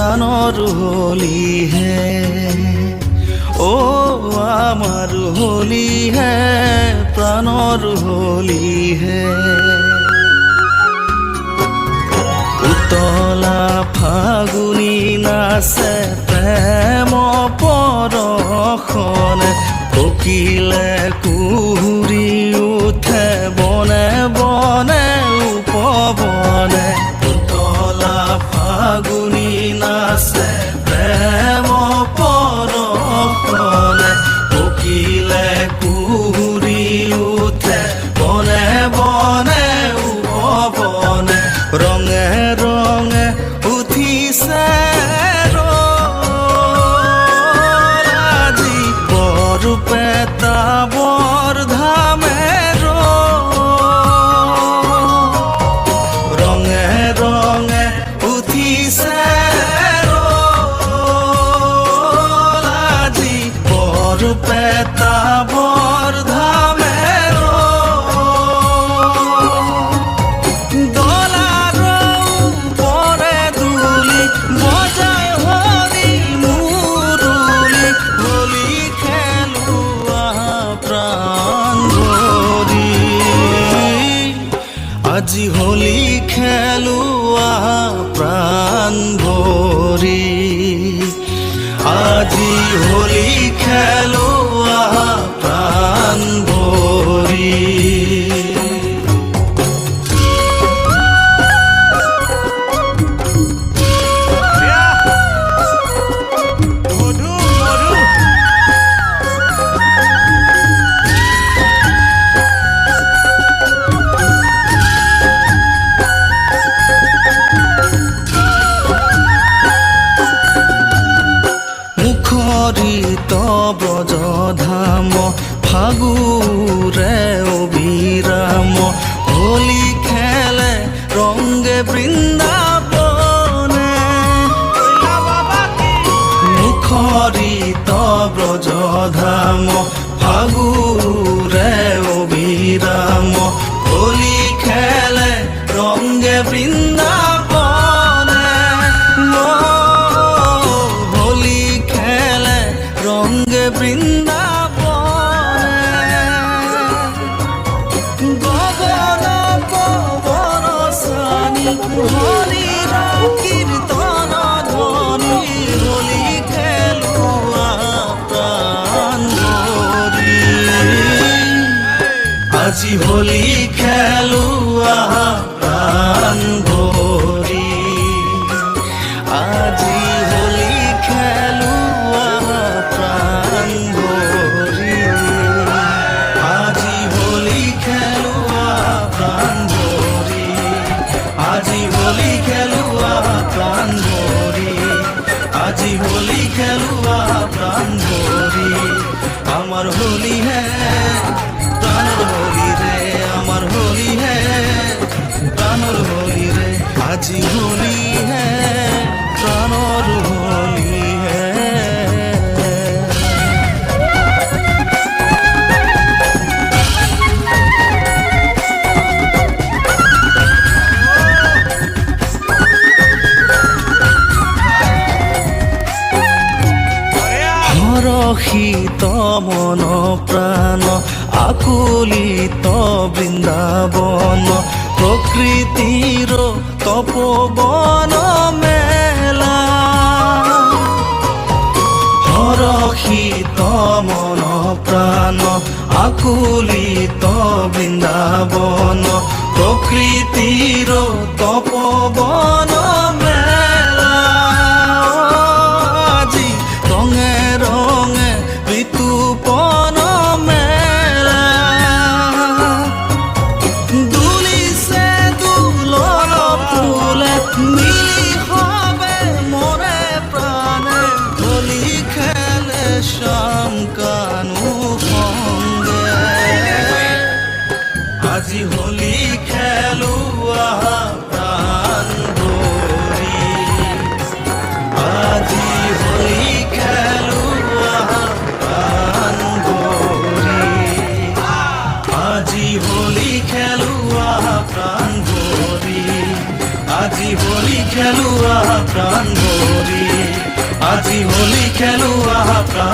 প্ৰাণৰ হোলি হে ও আমাৰ হোলি হে প্ৰাণৰ হোলি হে উতলা ফাগুনি নাচে প্ৰেম পৰশনে কোকিলে কুহুৰি উঠে বনে বনে উপবনে উতলা ফাগুনি নাচে প্ৰেম পৰশনে কোকিলে কুহুৰি উঠে বনে বনে উপবনে ৰঙে ৰঙে উঠিছে আজি বৰপেটা বৰধামে ৰঙে ৰঙে উঠিছে আজি বৰপেটা বৰধামে আজি হোলি খেলুৱা প্ৰাণ ভৰি আজি হোলি খেলুৱা প্ৰাণ ভৰি ব্ৰজধাম ফাগুৰে অবিৰাম হোলী খেলে ৰংগে বৃন্দাবনে মুখৰিত ব্ৰজধাম ফাগুৰে অবিৰাম হোলী খেলে ৰংগে বৃন্দাবনে হোলী খেলে ৰঙ্গে বৃন্দাবনে গগন পবন সানি হৰিৰ কীৰ্তন ধ্বনি হোলি খেলুৱা প্ৰাণ ভৰি আজি হোলি খেলুৱা প্ৰাণ ভৰি আজি হোলি খেলুৱা প্ৰাণ ভৰি আজি হোলি খেলুৱা প্ৰাণ ভৰি আজি হোলি খেলুৱা প্ৰাণ ভৰি আজি হোলি খেলুৱা প্ৰাণ ভৰি আমাৰ হোলি হে প্ৰাণৰ হোলি ৰে আমাৰ হোলি হে প্ৰাণৰ হোলি ৰে আজি হোলি হে প্ৰাণৰ হোলি হে হৰষিত মন প্ৰাণ আকুলিত বৃন্দাবন প্ৰকৃতিৰ তপোবন মেলা হৰষিত মন প্ৰাণ আকুলিত বৃন্দাবন প্ৰকৃতিৰ তপোবন মেলা আজি ৰঙে ৰঙে ঋতুপন মেলা দুলিছে দুলন ফুলে মিলি হবে মনে প্ৰাণে হোলি খেলে শ্যাম কানু সঙ্গে আজি হোলি খেলুৱা প্রাণ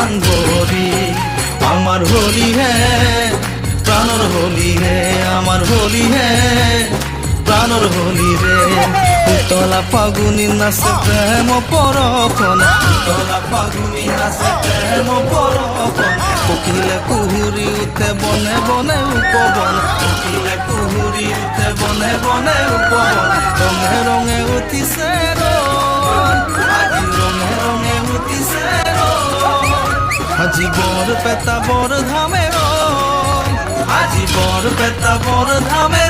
প্রাণ ভরি আমার হোলি হে প্রাণর হোলি হে আমার হোলি হে প্রাণর হোলি রে উতলা ফাগুনি নাচে প্রেম পরখনে উতলা ফাগুনি নাচে প্রেম পরখনে কোকিলে কুহুরি উঠে বনে বনে উপবন কোকিলে কুহুরি উঠে বনে বনে উপবন রঙে রঙে উঠিছে আজি রঙে রঙে উঠিছে আজি বর পেতা বর ধামে আজি বর পেতা বর ধামে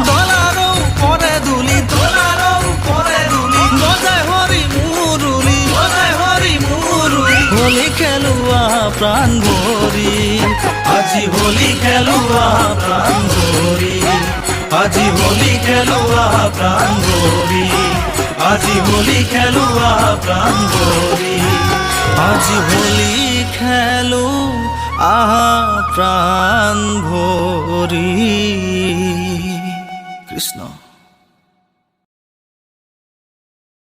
দলারও পরে দুলি দলারও পরে দুলি গজায় হরি মুরুলি গজায় হরি মুরুলি হোলি খেলুয়া প্রাণ ভরি আজি হোলি খেলুয়া প্রাণ ভরি আজি হোলি খেলুয়া প্রাণ ভরি আজি হোলি খেলুয়া প্রাণ ভরি আজি হোলি খেলু প্রাণ ভরি কৃষ্ণ।